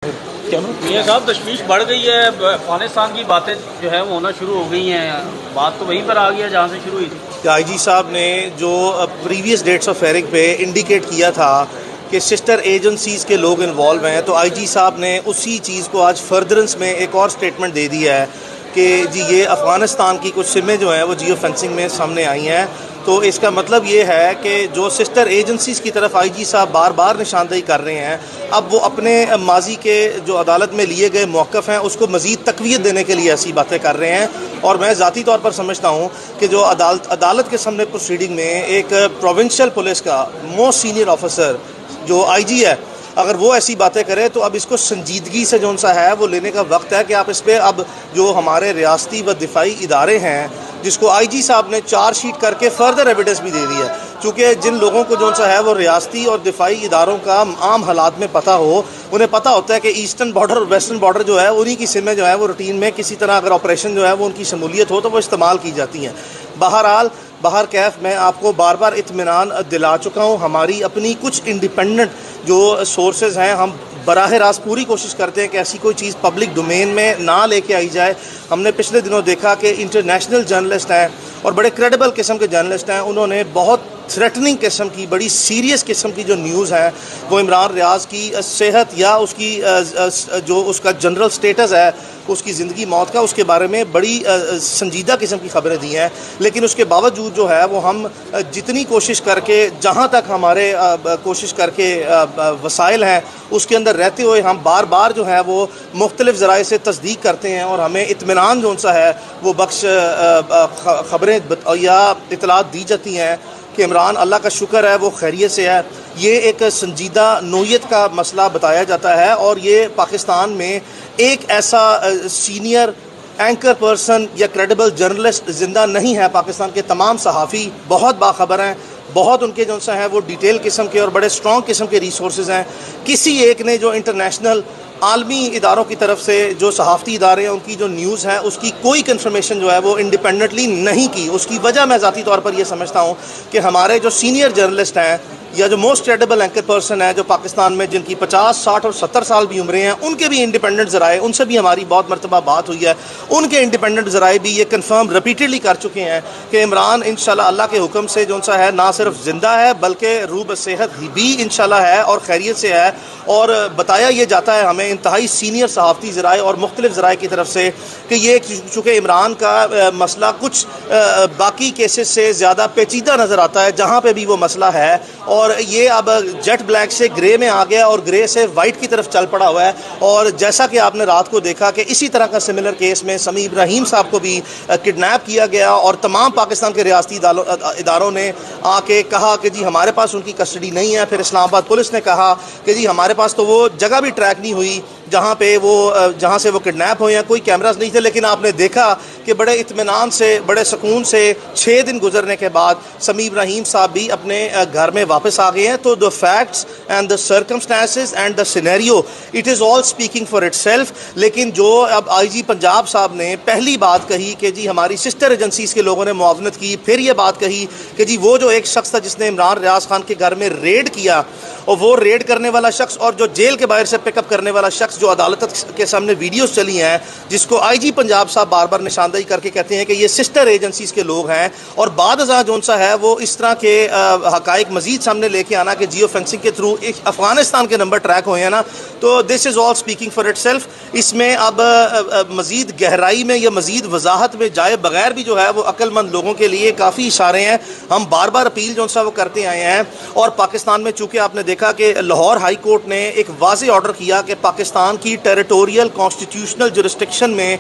میاں صاحب تشویش بڑھ گئی ہے، افغانستان کی باتیں جو ہے وہ ہونا شروع ہو گئی ہیں، بات تو وہیں پر آ گیا جہاں سے شروع ہوئی تھی. کہ آئی جی صاحب نے جو پریویس ڈیٹس آف ہیئرنگ پہ انڈیکیٹ کیا تھا کہ سسٹر ایجنسیز کے لوگ انوالو ہیں، تو آئی جی صاحب نے اسی چیز کو آج فردرنس میں ایک اور سٹیٹمنٹ دے دی ہے کہ جی یہ افغانستان کی کچھ سمیں جو ہیں وہ جیو فینسنگ میں سامنے آئی ہیں. تو اس کا مطلب یہ ہے کہ جو سسٹر ایجنسیز کی طرف آئی جی صاحب بار بار نشاندہی کر رہے ہیں، اب وہ اپنے ماضی کے جو عدالت میں لیے گئے موقف ہیں اس کو مزید تقویت دینے کے لیے ایسی باتیں کر رہے ہیں. اور میں ذاتی طور پر سمجھتا ہوں کہ جو عدالت کے سامنے پروسیڈنگ میں ایک پروونشل پولیس کا موسٹ سینئر آفیسر جو آئی جی ہے، اگر وہ ایسی باتیں کرے تو اب اس کو سنجیدگی سے جو سا ہے وہ لینے کا وقت ہے کہ آپ اس پہ اب جو ہمارے ریاستی و دفاعی ادارے ہیں جس کو آئی جی صاحب نے چارج شیٹ کر کے فردر ایویڈنس بھی دے دی ہے، چونکہ جن لوگوں کو جو سا ہے وہ ریاستی اور دفاعی اداروں کا عام حالات میں پتہ ہو، انہیں پتہ ہوتا ہے کہ ایسٹرن بارڈر اور ویسٹرن بارڈر جو ہے انہی کی سمیں جو ہے وہ روٹین میں کسی طرح اگر آپریشن جو ہے وہ ان کی شمولیت ہو تو وہ استعمال کی جاتی ہیں. بہر کیف میں آپ کو بار بار اطمینان دلا چکا ہوں، ہماری اپنی کچھ انڈیپینڈنٹ جو سورسز ہیں، ہم براہ راست پوری کوشش کرتے ہیں کہ ایسی کوئی چیز پبلک ڈومین میں نہ لے کے آئی جائے. ہم نے پچھلے دنوں دیکھا کہ انٹرنیشنل جرنلسٹ ہیں اور بڑے کریڈیبل قسم کے جرنلسٹ ہیں، انہوں نے بہت تھریٹننگ قسم کی، بڑی سیریس قسم کی جو نیوز ہے وہ عمران ریاض کی صحت یا اس کی جو اس کا جنرل سٹیٹس ہے، اس کی زندگی موت کا، اس کے بارے میں بڑی سنجیدہ قسم کی خبریں دی ہیں. لیکن اس کے باوجود جو ہے وہ ہم جتنی کوشش کر کے، جہاں تک ہمارے کوشش کر کے وسائل ہیں اس کے اندر رہتے ہوئے، ہم بار بار جو ہے وہ مختلف ذرائع سے تصدیق کرتے ہیں اور ہمیں اطمینان جو سا ہے وہ بخش خبریں یا اطلاعات دی جاتی ہیں کہ عمران اللہ کا شکر ہے وہ خیریت سے ہے. یہ ایک سنجیدہ نوعیت کا مسئلہ بتایا جاتا ہے اور یہ پاکستان میں ایک ایسا سینئر اینکر پرسن یا کریڈیبل جرنلسٹ زندہ نہیں ہے. پاکستان کے تمام صحافی بہت باخبر ہیں، بہت ان کے جو سا ہیں وہ ڈیٹیل قسم کے اور بڑے اسٹرانگ قسم کے ریسورسز ہیں. کسی ایک نے جو انٹرنیشنل عالمی اداروں کی طرف سے جو صحافتی ادارے ہیں ان کی جو نیوز ہے اس کی کوئی کنفرمیشن جو ہے وہ انڈیپینڈنٹلی نہیں کی. اس کی وجہ میں ذاتی طور پر یہ سمجھتا ہوں کہ ہمارے جو سینئر جرنلسٹ ہیں یا جو موسٹ کریڈیبل اینکر پرسن ہے جو پاکستان میں جن کی 50, 60 اور 70 سال بھی عمریں ہیں، ان کے بھی انڈیپینڈنٹ ذرائع، ان سے بھی ہماری بہت مرتبہ بات ہوئی ہے، ان کے انڈیپینڈنٹ ذرائع بھی یہ کنفرم ریپیٹڈلی کر چکے ہیں کہ عمران انشاءاللہ اللہ کے حکم سے جو سا ہے نہ صرف زندہ ہے بلکہ روح بصحت بھی انشاءاللہ ہے اور خیریت سے ہے. اور بتایا یہ جاتا ہے ہمیں انتہائی سینئر صحافتی ذرائع اور مختلف ذرائع کی طرف سے کہ یہ چونکہ عمران کا مسئلہ کچھ باقی کیسز سے زیادہ پیچیدہ نظر آتا ہے جہاں پہ بھی وہ مسئلہ ہے، اور یہ اب جیٹ بلیک سے گرے میں آ گیا اور گرے سے وائٹ کی طرف چل پڑا ہوا ہے. اور جیسا کہ آپ نے رات کو دیکھا کہ اسی طرح کا سملر کیس میں سمیع ابراہیم صاحب کو بھی کڈنیپ کیا گیا اور تمام پاکستان کے ریاستی اداروں نے آ کے کہا کہ جی ہمارے پاس ان کی کسٹڈی نہیں ہے. پھر اسلام آباد پولیس نے کہا کہ جی ہمارے پاس تو وہ جگہ بھی ٹریک نہیں ہوئی جہاں سے وہ کڈنیپ ہوئے ہیں، کوئی کیمراز نہیں تھے. لیکن آپ نے دیکھا کہ بڑے اطمینان سے، بڑے سکون سے 6 دن گزرنے کے بعد سمیع ابراہیم صاحب بھی اپنے گھر میں واپس آ گئے ہیں. تو the facts and the circumstances and the scenario it is all speaking for itself. لیکن جو اب آئی جی پنجاب صاحب نے پہلی بات کہی کہ جی ہماری سسٹر ایجنسیز کے لوگوں نے معاونت کی، پھر یہ بات کہی کہ جی وہ جو ایک شخص تھا جس نے عمران ریاض خان کے گھر میں ریڈ کیا، اور وہ ریڈ کرنے والا شخص اور جو جیل کے باہر سے پک اپ کرنے والا شخص جو عدالت کے سامنے ویڈیوز چلی ہیں جس کو آئی جی پنجاب صاحب بار بار نشاندہی کر کے کہتے ہیں کہ یہ سسٹر ایجنسیز کے لوگ ہیں، اور بعد ازاں جو سا ہے وہ اس طرح کے حقائق مزید سامنے لے کے آنا کہ جیو فینسنگ کے تھرو افغانستان کے نمبر ٹریک ہوئے ہیں نا، تو دس از آل اسپیکنگ فار اٹ سیلف. اس میں اب مزید گہرائی میں یا مزید وضاحت میں جائے بغیر بھی جو ہے وہ عقل مند لوگوں کے لیے کافی اشارے ہیں. ہم بار بار اپیل جو سا وہ کرتے آئے ہیں، اور پاکستان میں چونکہ آپ نے دیکھا کہ لاہور ہائی کورٹ نے ایک واضح آرڈر کیا کہ پاکستان کی ٹیریٹوریل کانسٹیٹیوشنل جورسڈکشن میں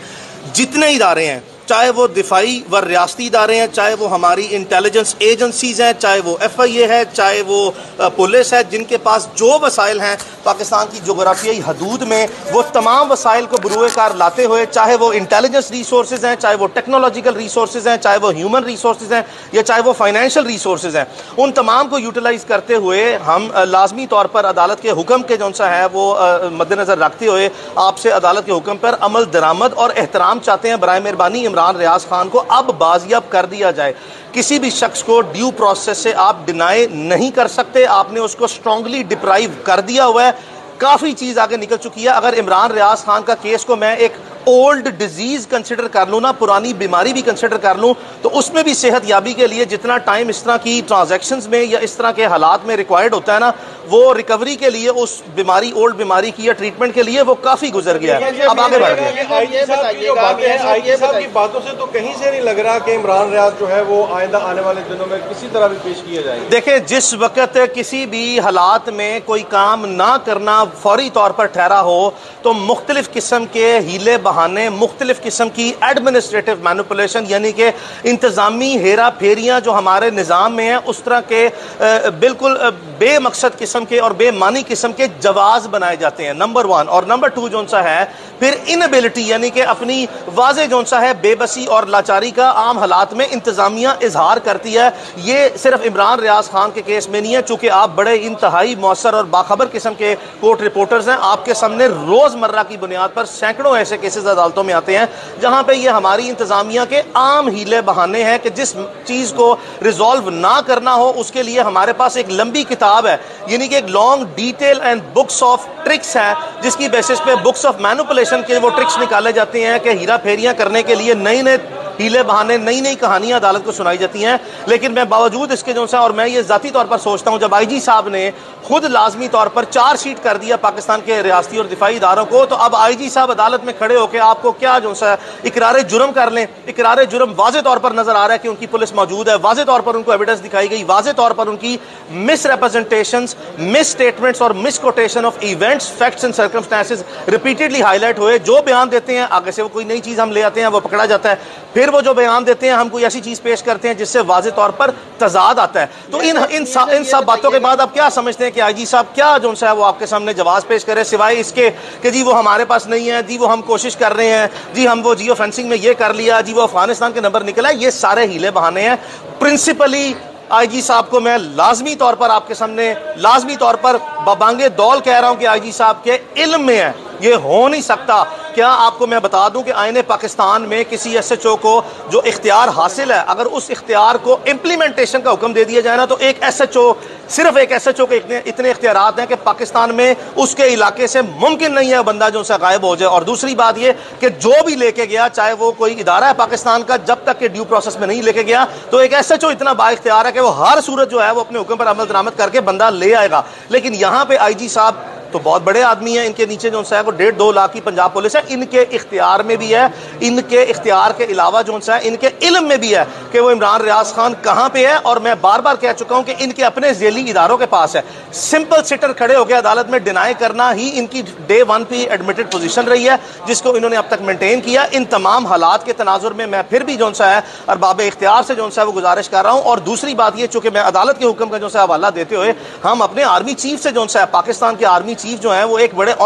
جتنے ادارے ہیں، چاہے وہ دفاعی و ریاستی ادارے ہیں، چاہے وہ ہماری انٹیلیجنس ایجنسیز ہیں، چاہے وہ ایف آئی اے ہے، چاہے وہ پولیس ہے، جن کے پاس جو وسائل ہیں پاکستان کی جغرافیائی حدود میں، وہ تمام وسائل کو بروئے کار لاتے ہوئے، چاہے وہ انٹیلیجنس ریسورسز ہیں، چاہے وہ ٹیکنالوجیکل ریسورسز ہیں، چاہے وہ ہیومن ریسورسز ہیں، یا چاہے وہ فائنینشیل ریسورسز ہیں، ان تمام کو یوٹیلائز کرتے ہوئے ہم لازمی طور پر عدالت کے حکم کے جو سا ہے وہ مد نظر رکھتے ہوئے آپ سے عدالت کے حکم پر عمل درآمد اور احترام چاہتے ہیں. برائے مہربانی عمران ریاض خان کو اب بازیاب کر دیا جائے. کسی بھی شخص کو ڈیو پروسیس سے آپ ڈینائی نہیں کر سکتے. آپ نے اس کو اسٹرانگلی ڈپرائیو کر دیا ہوا ہے. کافی چیز آگے نکل چکی ہے. اگر عمران ریاض خان کا کیس کو میں ایک اولڈ ڈیزیز کنسیڈر کر لوں نا, پرانی بیماری بھی کنسیڈر کر لوں, تو اس میں بھی صحت یابی کے لیے جتنا ٹائم اس طرح کی ٹرانزیکشنز میں یا اس طرح کے حالات میں ریکوائرڈ ہوتا ہے نا, وہ ریکوری کے لیے اس بیماری, اولڈ بیماری کی یا ٹریٹمنٹ کے لیے وہ کافی گزر گیا ہے. اب آگے بڑھ گئے. آئی جی صاحب کی باتوں سے تو کہیں سے نہیں لگ رہا کہ عمران ریاض جو ہے وہ آئندہ آنے والے دنوں میں کسی طرح بھی پیش کیا جائے گا. دیکھیں, جس وقت کسی بھی حالات میں کوئی کام نہ کرنا فوری طور پر ٹھہرا ہو تو مختلف قسم کے ہیلے بہانے, مختلف قسم کی ایڈمنسٹریٹو مینوپولیشن یعنی کہ انتظامی ہیرا پھیریاں جو ہمارے نظام میں ہیں, اس طرح کے بالکل بے مقصد قسم کے اور بے معنی قسم کے جواز بنائے جاتے ہیں, نمبر 1. اور نمبر 2 جون سا ہے پھر انیبلٹی یعنی کہ اپنی واضح جون سا ہے بے بسی اور لاچاری کا عام حالات میں انتظامیہ اظہار کرتی ہے. یہ صرف عمران ریاض خان کے کیس میں نہیں ہے, چونکہ آپ بڑے انتہائی مؤثر اور باخبر قسم کے کورٹ رپورٹرز ہیں. آپ کے سامنے روز مرہ کی بنیاد پر سینکڑوں ایسے کیسز عدالتوں میں آتے ہیں جہاں پہ یہ ہماری انتظامیہ کے عام ہیلے بہانے ہیں کہ جس چیز کو ریزالو نہ کرنا ہو اس کے لیے ہمارے پاس ایک لمبی کتاب ہے, یعنی کہ ایک long detail and books of tricks ہے, جس کی بیسس پہ بکس آف مینوپولیشن کے وہ ٹرکس نکالے جاتے ہیں کہ ہیرا پھیریاں کرنے کے لیے نئے نئے ہیلے بہانے, نئی نئی کہانیاں عدالت کو سنائی جاتی ہیں. لیکن میں باوجود اس کے جو سا, اور میں یہ ذاتی طور پر سوچتا ہوں, جب آئی جی صاحب نے خود لازمی طور پر چارج شیٹ کر دیا پاکستان کے ریاستی اور دفاعی اداروں کو, تو اب آئی جی صاحب عدالت میں کھڑے ہو کے آپ کو کیا جو سا اقرار جرم کر لیں. اقرار جرم واضح طور پر نظر آ رہا ہے کہ ان کی پولیس موجود ہے, واضح طور پر ان کو ایویڈنس دکھائی گئی, واضح طور پر ان کی مس ریپرزنٹیشنز, مس اسٹیٹمنٹس اور misquotation of events, facts and circumstances repeatedly highlight ہوئے. جو بیان دیتے ہیں آگے سے وہ کوئی نئی چیز ہم لے آتے ہیں, وہ پکڑا جاتا ہے. پھر وہ جو بیان دیتے ہیں ہم کوئی ایسی چیز پیش کرتے ہیں جس سے واضح طور پر تضاد آتا ہے. تو ان سب باتوں کے بعد آپ کیا سمجھتے ہیں کہ آئی جی صاحب کیا جو ہے وہ آپ کے سامنے جواز پیش کرے, سوائے اس کے کہ جی وہ ہمارے پاس نہیں ہے, جی وہ ہم کوشش کر رہے ہیں, جی ہم وہ جیو فینسنگ میں یہ کر لیا, جی وہ افغانستان کے نمبر نکلا. یہ سارے ہیلے بہانے ہیں. پرنسپلی آئی جی صاحب کو میں لازمی طور پر آپ کے سامنے لازمی طور پر ببانگے دول کہہ رہا ہوں کہ آئی جی صاحب کے علم میں ہے, یہ ہو نہیں سکتا. کیا آپ کو میں بتا دوں کہ آئین پاکستان میں کسی ایس ایچ او کو جو اختیار حاصل ہے, اگر اس اختیار کو امپلیمنٹیشن کا حکم دے دیا جائے نا, تو ایک ایس ایچ او, صرف ایک ایس ایچ او کے اتنے اختیارات ہیں کہ پاکستان میں اس کے علاقے سے ممکن نہیں ہے بندہ جو سے غائب ہو جائے. اور دوسری بات یہ کہ جو بھی لے کے گیا, چاہے وہ کوئی ادارہ ہے پاکستان کا, جب تک کہ ڈیو پروسیس میں نہیں لے کے گیا, تو ایک ایس ایچ او اتنا با اختیار ہے کہ وہ ہر صورت جو ہے وہ اپنے حکم پر عمل درآمد کر کے بندہ لے آئے گا. لیکن یہاں پہ آئی جی صاحب تو بہت بڑے آدمی ہیں, ان کے نیچے جو ہے وہ 1.5-2 لاکھ کی پنجاب پولیس ہے, ان کے اختیار میں بھی ہے, ان کے اختیار کے علاوہ جو ہے ان کے علم میں بھی ہے کہ وہ عمران ریاض خان کہاں پہ ہے. اور میں بار بار کہہ چکا ہوں کہ ان کے اپنے ذیلی اداروں کے پاس ہے. سمپل سٹر کھڑے ہو کے عدالت میں ڈینائی کرنا ہی ان کی ڈے 1 پہ ایڈمٹڈ پوزیشن رہی ہے, جس کو انہوں نے اب تک مینٹین کیا. ان تمام حالات کے تناظر میں میں پھر بھی جو ہے ارباب اختیار سے جو ہے وہ گزارش کر رہا ہوں. اور دوسری بات یہ, چونکہ میں عدالت کے حکم کا جو ہے حوالہ دیتے ہوئے ہم اپنے آرمی چیف سے جو ہے, پاکستان کے آرمی چیف جو ہیں وہ ایک بڑے